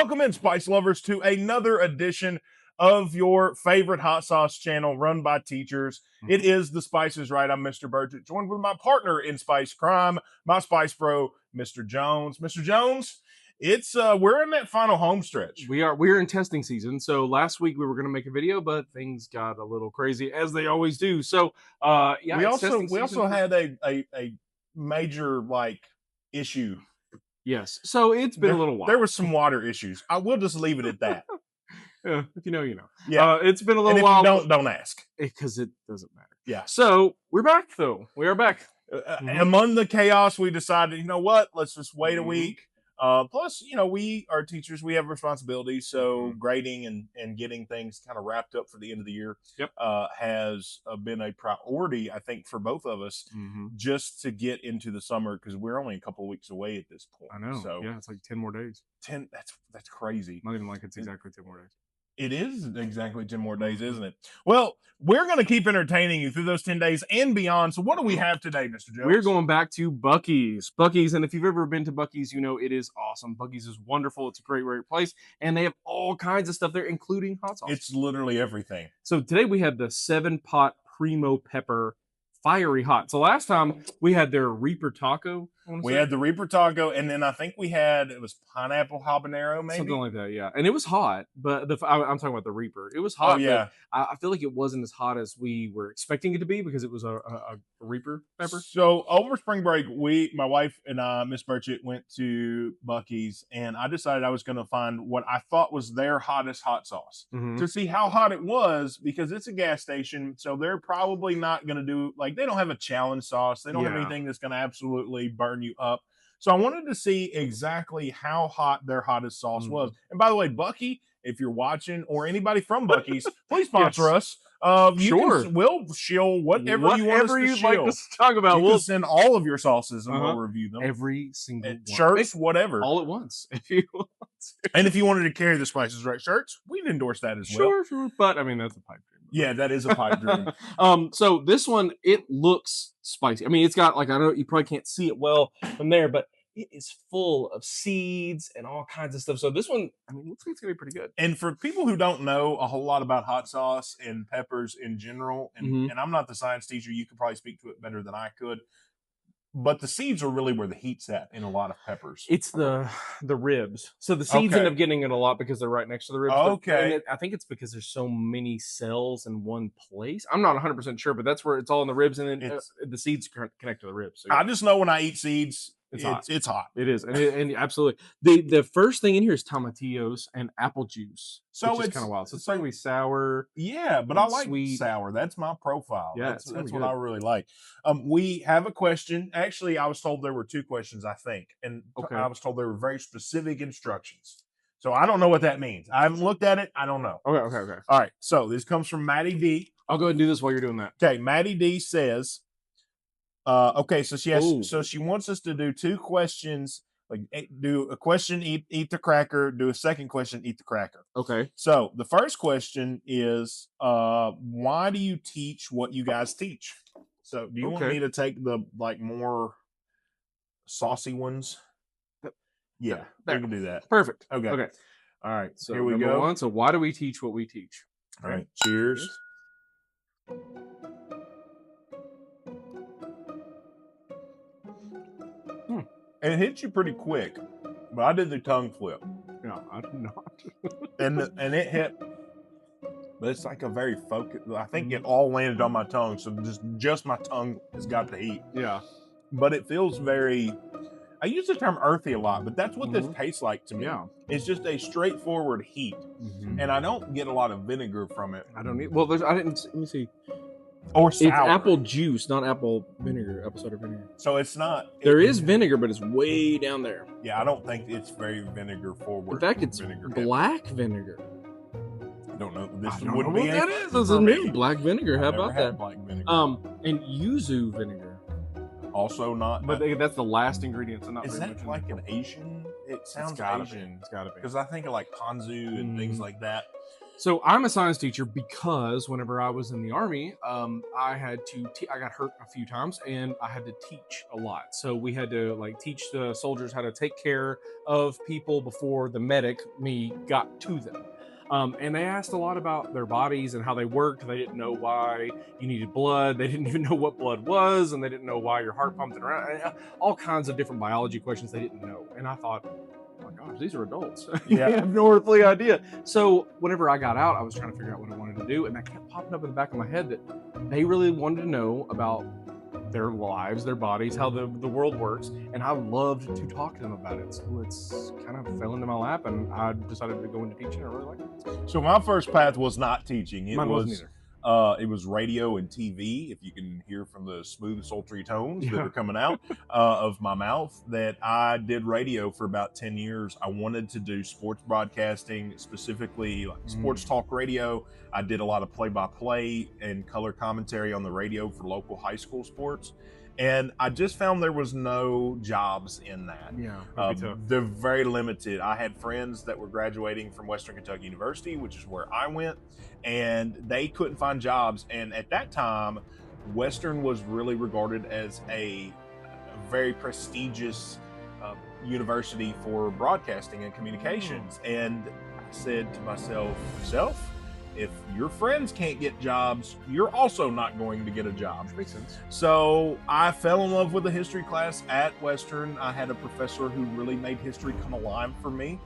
Welcome in, spice lovers, to another edition of your favorite hot sauce channel run by teachers. It is The Spice is Right. I'm Mr. Burgett, joined with my partner in spice crime, my spice bro, Mr. Jones. Mr. Jones, it's we're in that final home stretch. We're in testing season. So last week we were going to make a video, but things got a little crazy as they always do. So yeah, we it's also had a major issue. Yes. So it's been a little while. There was some water issues. I will just leave it at that. Yeah, if you know, you know. Yeah. It's been a little And if while. you don't ask. Because it doesn't matter. Yeah. So we're back though. We are back. Among the chaos, we decided, you know what? Let's just wait a week. Plus, you know, we are teachers. We have responsibilities. So grading and getting things kind of wrapped up for the end of the year has been a priority, I think, for both of us, just to get into the summer, because we're only a couple of weeks away at this point. I know. So yeah, it's like 10 more days. 10. That's crazy. Not even like it's exactly 10 more days. It is exactly 10 more days, isn't it? Well, we're going to keep entertaining you through those 10 days and beyond. So what do we have today, Mr. Jones? We're going back to Buc-ee's. Buc-ee's, and if you've ever been to Buc-ee's, you know it is awesome. Buc-ee's is wonderful. It's a great place, and they have all kinds of stuff there, including hot sauce. It's literally everything. So today we have the 7-pot Primo Pepper Fiery Hot. So last time we had their Reaper Taco. We had the Reaper Taco, and then I think it was pineapple habanero, maybe? Something like that, yeah. And it was hot, but I'm talking about the Reaper. It was hot, yeah. I feel like it wasn't as hot as we were expecting it to be because it was a Reaper pepper. So over spring break, my wife and I, Miss Burchett, went to Buc-ee's, and I decided I was going to find what I thought was their hottest hot sauce to see how hot it was, because it's a gas station, so they're probably not going to do, they don't have a challenge sauce. They don't have anything that's going to absolutely burn you up. So I wanted to see exactly how hot their hottest sauce was. And by the way, Buc-ee, if you're watching, or anybody from Buc-ee's, please sponsor us. Sure. We'll shill whatever you want us to shill. Like to talk about. We'll send all of your sauces and we'll review them. Every single one. Shirts, whatever. All at once, if you want to. And if you wanted to carry the Spice is Right shirts, we'd endorse that as well. Sure. But I mean, that's a pipe dream. Yeah, that is a pipe dream. So this one, it looks spicy. I mean, it's got, I know you probably can't see it well from there, but it is full of seeds and all kinds of stuff. So this one, I mean, looks like it's gonna be pretty good. And for people who don't know a whole lot about hot sauce and peppers in general, and I'm not the science teacher, you could probably speak to it better than I could, but the seeds are really where the heat's at in a lot of peppers. It's the ribs. So the seeds end up getting it a lot because they're right next to the ribs. Okay. I think it's because there's so many cells in one place. I'm not 100% sure, but that's where it's all in the ribs, and then the seeds connect to the ribs. So, yeah. I just know when I eat seeds, it's hot. It is, and absolutely. The first thing in here is tomatillos and apple juice. So it's kind of wild. So it's going to be sour. Yeah, but I like sweet. Sour. That's my profile. Yeah, that's what I really like. We have a question. Actually, I was told there were 2 questions, I think, and I was told there were very specific instructions. So I don't know what that means. I haven't looked at it. I don't know. Okay. All right. So this comes from Maddie D. I'll go ahead and do this while you're doing that. Okay, Maddie D says. So she wants us to do 2 questions, do a question, eat the cracker, do a second question, eat the cracker. Okay. So the first question is, why do you teach what you guys teach? So do you want me to take the more saucy ones? Yeah, we can do that. Perfect. Okay. All right. So here we go. Number 1. So why do we teach what we teach? All right. Cheers. And it hits you pretty quick, but I did the tongue flip. No, I did not. and it hit, but it's like a very focused. I think it all landed on my tongue, so just my tongue has got the heat. Yeah, but it feels very. I use the term earthy a lot, but that's what this tastes like to me. Yeah, it's just a straightforward heat, and I don't get a lot of vinegar from it. I don't need. Well, I didn't. Let me see. Or sour. It's apple juice, not apple vinegar, apple cider vinegar. So it's not. There is vinegar, but it's way down there. Yeah, I don't think it's very vinegar forward. In fact, it's black vinegar. I don't know. This wouldn't be that is. This is new black vinegar. How about that? Black vinegar. And yuzu vinegar. Also not. But that's the last ingredient. So not. Is that like an Asian? It sounds Asian. It's gotta be. Because I think of like ponzu and things like that. So I'm a science teacher because whenever I was in the army, I had to. I got hurt a few times, and I had to teach a lot. So we had to like teach the soldiers how to take care of people before the medic me got to them. And they asked a lot about their bodies and how they worked. They didn't know why you needed blood. They didn't even know what blood was, and they didn't know why your heart pumped around. All kinds of different biology questions they didn't know. And I thought, oh my gosh, these are adults. Yeah. They have no earthly idea. So whenever I got out, I was trying to figure out what I wanted to do, and that kept popping up in the back of my head that they really wanted to know about their lives, their bodies, how the world works, and I loved to talk to them about it. So it's kind of fell into my lap, and I decided to go into teaching. I really like it. So my first path was not teaching. Mine wasn't either. It was radio and TV. If you can hear from the smooth, sultry tones that Yeah. are coming out of my mouth, that I did radio for about 10 years. I wanted to do sports broadcasting, specifically like sports talk radio. I did a lot of play-by-play and color commentary on the radio for local high school sports. And I just found there was no jobs in that. Yeah, that'd be tough. They're very limited. I had friends that were graduating from Western Kentucky University, which is where I went, and they couldn't find jobs. And at that time, Western was really regarded as a very prestigious university for broadcasting and communications. And I said to myself, if your friends can't get jobs, you're also not going to get a job. Which makes sense. So I fell in love with the history class at Western. I had a professor who really made history come alive for me,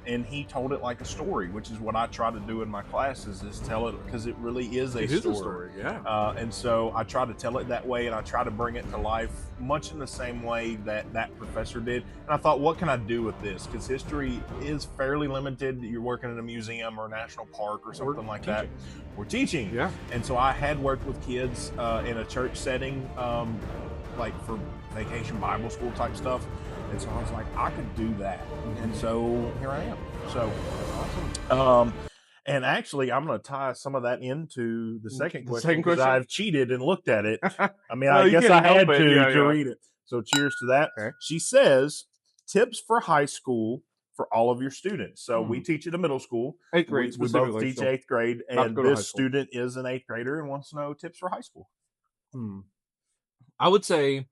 and he told it like a story, which is what I try to do in my classes, is tell it because it really is a story. Yeah. And so I try to tell it that way, and I try to bring it to life much in the same way that that professor did. And I thought, what can I do with this? Because history is fairly limited. You're working in a museum or a national park or something like that. We're teaching. Yeah. And so I had worked with kids in a church setting, like for vacation Bible school type stuff. And so I was like, I could do that. And so here I am. So awesome. And actually, I'm going to tie some of that into the second question because I've cheated and looked at it. I mean, I guess I had to read it. So cheers to that. Okay. She says, tips for high school for all of your students. So we teach at a middle school. 8th grade. We both teach 8th grade. And this student is an 8th grader and wants to know tips for high school. I would say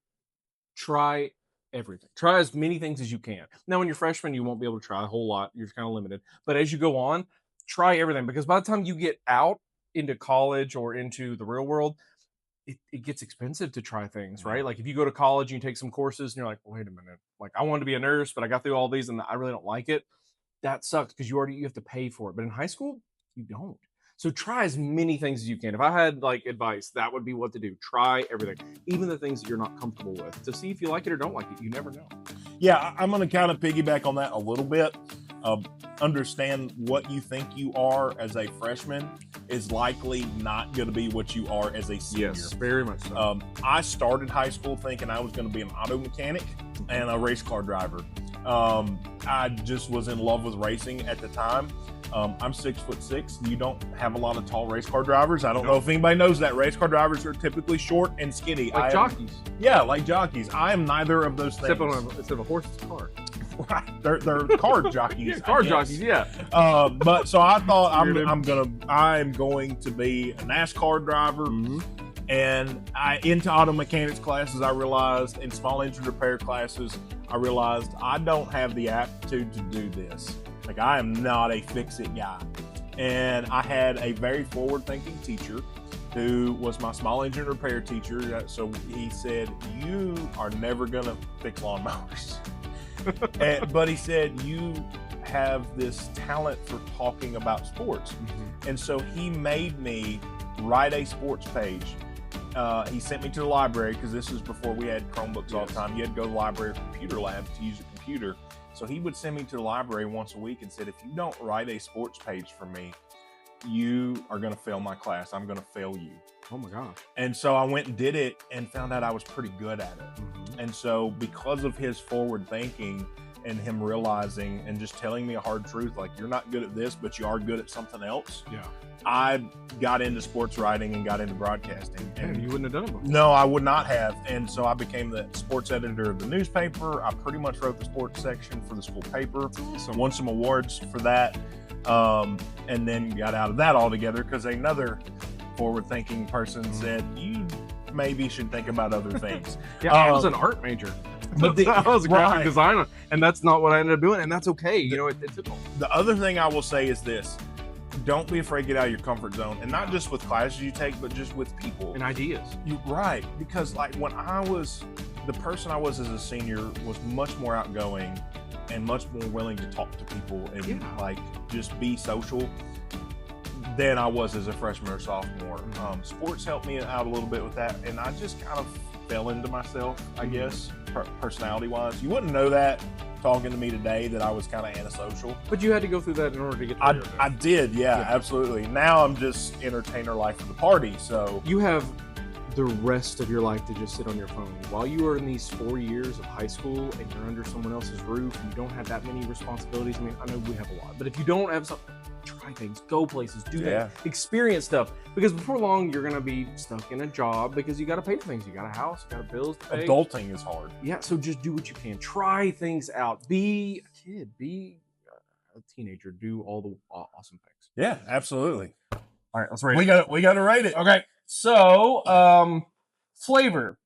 try everything. Try as many things as you can. Now, when you're freshman, you won't be able to try a whole lot. You're kind of limited. But as you go on, try everything, because by the time you get out into college or into the real world, it gets expensive to try things, right? Like if you go to college and you take some courses and you're like, wait a minute, like I wanted to be a nurse, but I got through all these and I really don't like it. That sucks because you have to pay for it. But in high school, you don't. So try as many things as you can. If I had like advice, that would be what to do. Try everything, even the things that you're not comfortable with, to see if you like it or don't like it. You never know. Yeah, I'm going to kind of piggyback on that a little bit. Understand what you think you are as a freshman is likely not going to be what you are as a senior. Yes, very much so. I started high school thinking I was going to be an auto mechanic and a race car driver. I just was in love with racing at the time. I'm 6'6". You don't have a lot of tall race car drivers. I don't know if anybody knows that. Race car drivers are typically short and skinny. Like jockeys. Yeah, like jockeys. I am neither of those things. Instead of a horse, it's a car. Right. They're car jockeys. Yeah, car jockeys, yeah. But so I thought I'm going to be a NASCAR driver. And into auto mechanics classes, I realized, in small engine repair classes, I realized I don't have the aptitude to do this. Like, I am not a fix-it guy. And I had a very forward-thinking teacher who was my small engine repair teacher. So he said, you are never going to fix lawnmowers. But he said, you have this talent for talking about sports. And so he made me write a sports page. He sent me to the library, because this is before we had Chromebooks all the time. You had to go to the library or computer lab to use a computer. So he would send me to the library once a week and said, if you don't write a sports page for me, you are going to fail my class. I'm going to fail you. Oh my gosh. And so I went and did it and found out I was pretty good at it. And so because of his forward thinking, and him realizing and just telling me a hard truth, like, you're not good at this, but you are good at something else. Yeah. I got into sports writing and got into broadcasting. And you wouldn't have done it before. No, I would not have. And so I became the sports editor of the newspaper. I pretty much wrote the sports section for the school paper. Awesome. Won some awards for that. And then got out of that altogether because another forward-thinking person said, you maybe should think about other things. Yeah, I was an art major. But I was a graphic designer, and that's not what I ended up doing, and that's okay. You know, it took all. The other thing I will say is this. Don't be afraid to get out of your comfort zone, and not just with classes you take, but just with people And ideas. Right, because like when I was the person I was as a senior was much more outgoing and much more willing to talk to people and like just be social than I was as a freshman or sophomore. Sports helped me out a little bit with that, and I just kind of fell into myself, I guess, personality wise. You wouldn't know that talking to me today that I was kind of antisocial. But you had to go through that in order to get to I did, yeah, absolutely. Now I'm just entertainer life of the party, so. You have the rest of your life to just sit on your phone. While you are in these 4 years of high school and you're under someone else's roof and you don't have that many responsibilities, I mean, I know we have a lot, but if you don't have something, try things, go places, do that, experience stuff. Because before long, you're going to be stuck in a job because you got to pay for things. You got a house, you got bills to pay. Adulting is hard. Yeah, so just do what you can. Try things out. Be a kid. Be a teenager. Do all the awesome things. Yeah, absolutely. All right, let's rate it. We got to rate it. Okay, so flavor.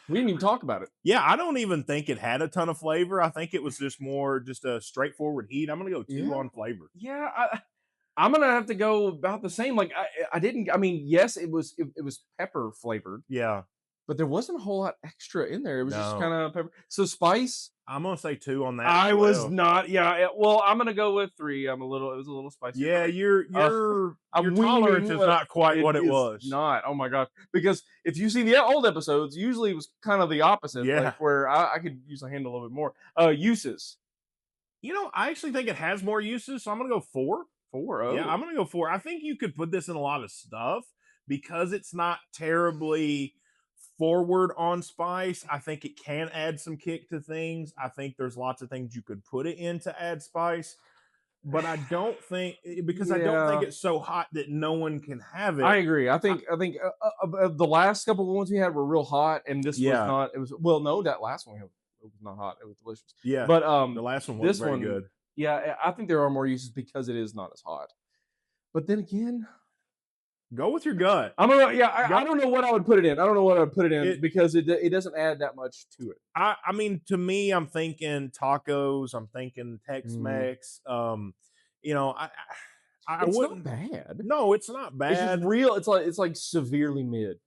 We didn't even talk about it. Yeah, I don't even think it had a ton of flavor. I think it was just a straightforward heat. I'm going to go 2 on flavor. Yeah, I'm going to have to go about the same. Like I didn't, I mean, yes, it was pepper flavored. Yeah. But there wasn't a whole lot extra in there. It was just kind of pepper. So spice. I'm going to say 2 on that. I was not. Yeah. Well, I'm going to go with 3. It was a little spicy. Yeah, your tolerance is not quite what it was. Not. Oh my gosh. Because if you see the old episodes, usually it was kind of the opposite. Yeah. Like where I could usually handle a little bit more. Uses. I actually think it has more uses, so I'm going to go 4. 4. Oh. Yeah, I'm going to go 4. I think you could put this in a lot of stuff because it's not terribly forward on spice. I think it can add some kick to things. I think there's lots of things you could put it in to add spice, but I don't think because I don't think it's so hot that no one can have it. I agree. I think the last couple of ones we had were real hot, and this was not. It was no, that last one it was not hot. It was delicious. Yeah, but the last one was very good. Yeah, I think there are more uses because it is not as hot. But then again, go with your gut. I don't know what I would put it in. I don't know what I would put it in because it doesn't add that much to it. I mean, to me, I'm thinking tacos. I'm thinking Tex-Mex. It's not bad. No, it's not bad. It's just real. It's like severely mid.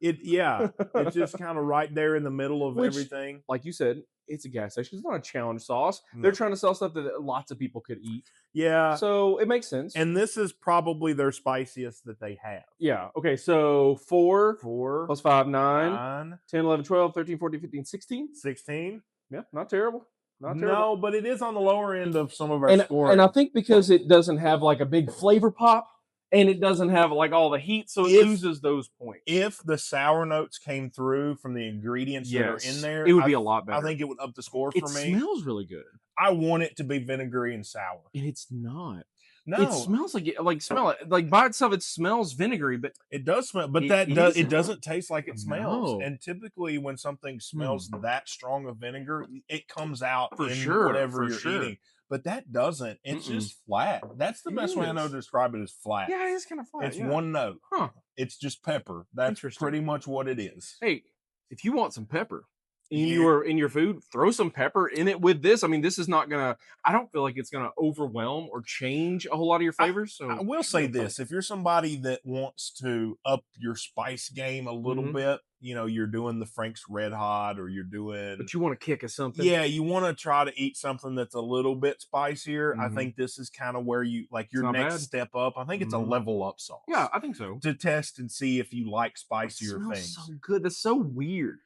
It's just kind of right there in the middle of everything. Like you said, it's a gas station. It's not a challenge sauce. No. They're trying to sell stuff that lots of people could eat. Yeah. So it makes sense. And this is probably their spiciest that they have. Yeah. Okay. So 4 plus 5, 9, 10, 11, 12, 13, 14, 15, 16. 16. Yeah. Not terrible. No, but it is on the lower end of some of our scoring. And I think because it doesn't have like a big flavor pop and it doesn't have like all the heat, so it loses those points. If the sour notes came through from the ingredients that are in there, it would be a lot better. I think it would up the score for me. It smells really good. I want it to be vinegary and sour. And it's not. No, it smells smell it like by itself. It smells vinegary, but it does smell. But it doesn't taste like it smells. No. And typically, when something smells that strong of vinegar, it comes out for in sure, whatever you're eating. But that doesn't. It's just flat. That's the best way I know to describe it is flat. Yeah, it's kind of flat. It's one note. Huh? It's just pepper. That's pretty much what it is. Hey, if you want some pepper in your food, throw some pepper in it with this. I mean, this is not gonna. I don't feel like it's gonna overwhelm or change a whole lot of your flavors. So I will say this: if you're somebody that wants to up your spice game a little bit, you're doing the Frank's Red Hot, or you're doing, but you want to kick at something. Yeah, you want to try to eat something that's a little bit spicier. I think this is kind of where you your next step up. I think it's a level up sauce. Yeah, I think so. To test and see if you like spicier things. So good. That's so weird.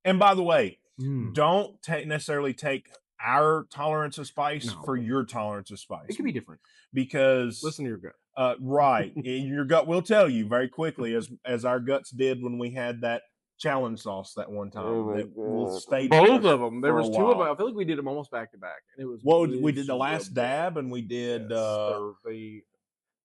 And by the way, don't necessarily take our tolerance of spice for your tolerance of spice. It can be different because listen to your gut. Right, your gut will tell you very quickly, as our guts did when we had that challenge sauce that one time Oh my that will God. stay Both of them. There for a was 2 of them. while. I feel like we did them almost back to back, and it was Well, we did the last miserable. dab, and we did Yes, the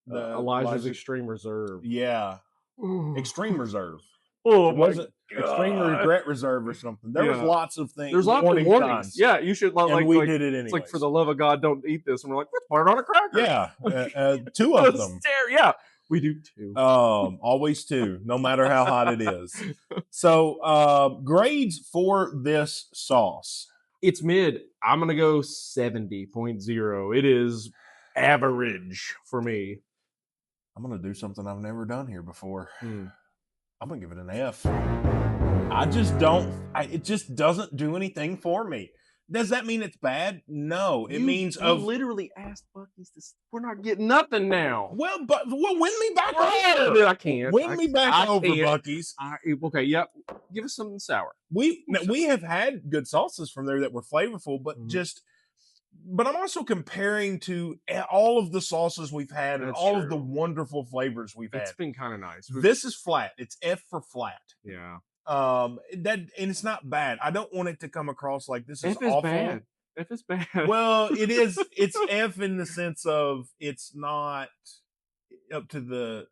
the Elijah's Elijah. Extreme Reserve. Yeah, Ooh. Extreme Reserve. Oh It my wasn't Extreme God. Regret Reserve or something. There was Yeah. lots of things, There's lots of warning warnings. signs, Yeah, you should and like we did it it's like, for anyways. the love of God, don't eat this. And we're like, let's put it on a cracker. Yeah, 2 of them. Yeah, we do 2. Always 2, no matter how hot it is. So, grades for this sauce. It's mid. I'm gonna go 70.0. It is average for me. I'm gonna do something I've never done here before. Hmm. I'm gonna give it an F. I just don't. It just doesn't do anything for me. Does that mean it's bad? No, it means you literally asked Buc-ee's to. We're not getting nothing now. Well, win me back Right. over. I can't. Win me back over, can't. Buc-ee's. Okay, yep. Give us something sour. We have had good sauces from there that were flavorful, but Mhm. but I'm also comparing to all of the sauces we've had and That's all of true. the wonderful flavors we've It's had. been kind of nice. This is flat. It's F for flat. Yeah. And it's not bad. I don't want it to come across like this is F is awful. bad. F is bad. Well, it is. It's F in the sense of it's not up to the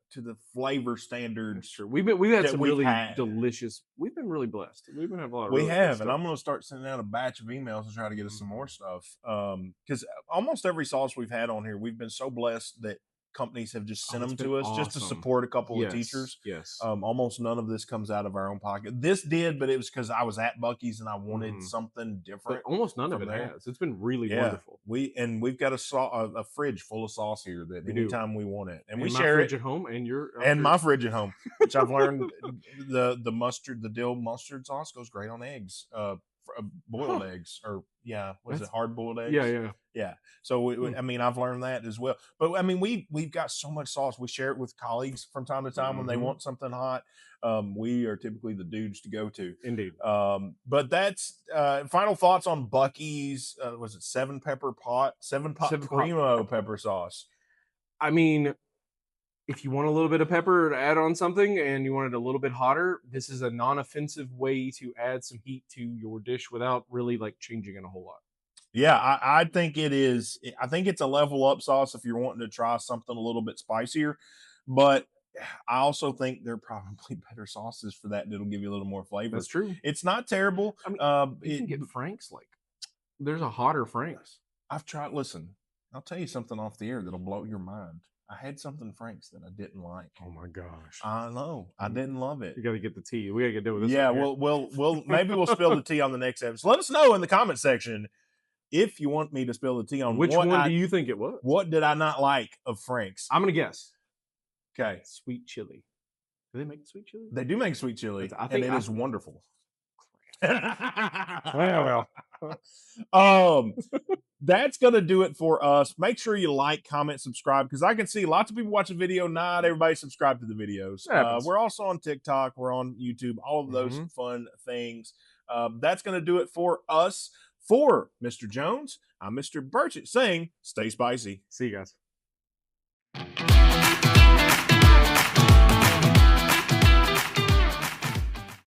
flavor standards. That's true. We've had that some we've really had. delicious. We've been really blessed. We've been having a lot of We really good have, and stuff. I'm going to start sending out a batch of emails to try to get us some more stuff. Because almost every sauce we've had on here, we've been so blessed that companies have just sent it's them been to us just to awesome. support a couple of Yes, teachers. yes. Almost none of this comes out of our own pocket. This did, but it was because I was at Buc-ee's and I wanted something But different. almost none of from it there. has. It's been really Yeah, wonderful. we've got a fridge full of sauce here that We do. anytime we want it, and we my share fridge it. at home, and My fridge at home, which I've learned the mustard, the dill mustard sauce goes great on eggs, boiled eggs, or was it hard boiled eggs? Yeah. So I mean, I've learned that as well. But I mean, we've got so much sauce. We share it with colleagues from time to time when they want something hot. We are typically the dudes to go to. Indeed. But that's final thoughts on Buc-ee's. Was it 7 pot primo pepper sauce? I mean, if you want a little bit of pepper to add on something and you want it a little bit hotter, this is a non-offensive way to add some heat to your dish without really like changing it a whole lot. Yeah, I think it is. I think it's a level up sauce if you're wanting to try something a little bit spicier. But I also think there are probably better sauces for that that'll give you a little more flavor. That's true. It's not terrible. I mean, you can get Frank's. Like, there's a hotter Frank's. I've tried. Listen, I'll tell you something off the air that'll blow your mind. I had something Frank's that I didn't like. Oh my gosh! I know. I didn't love it. You got to get the tea. We got to get done with this. Yeah, we'll maybe we'll spill the tea on the next episode. Let us know in the comment section if you want me to spill the tea on which one do you think it was. What did I not like of Frank's? I'm gonna guess. Okay, sweet chili. Do they make sweet chili? They do make sweet chili, and it is wonderful. well. That's gonna do it for us. Make sure you like, comment, subscribe, because I can see lots of people watch the video. Not everybody subscribe to the videos. We're also on TikTok, we're on YouTube, all of those fun things. That's gonna do it for us. For Mr. Jones, I'm Mr. Burchett saying, stay spicy. See you guys.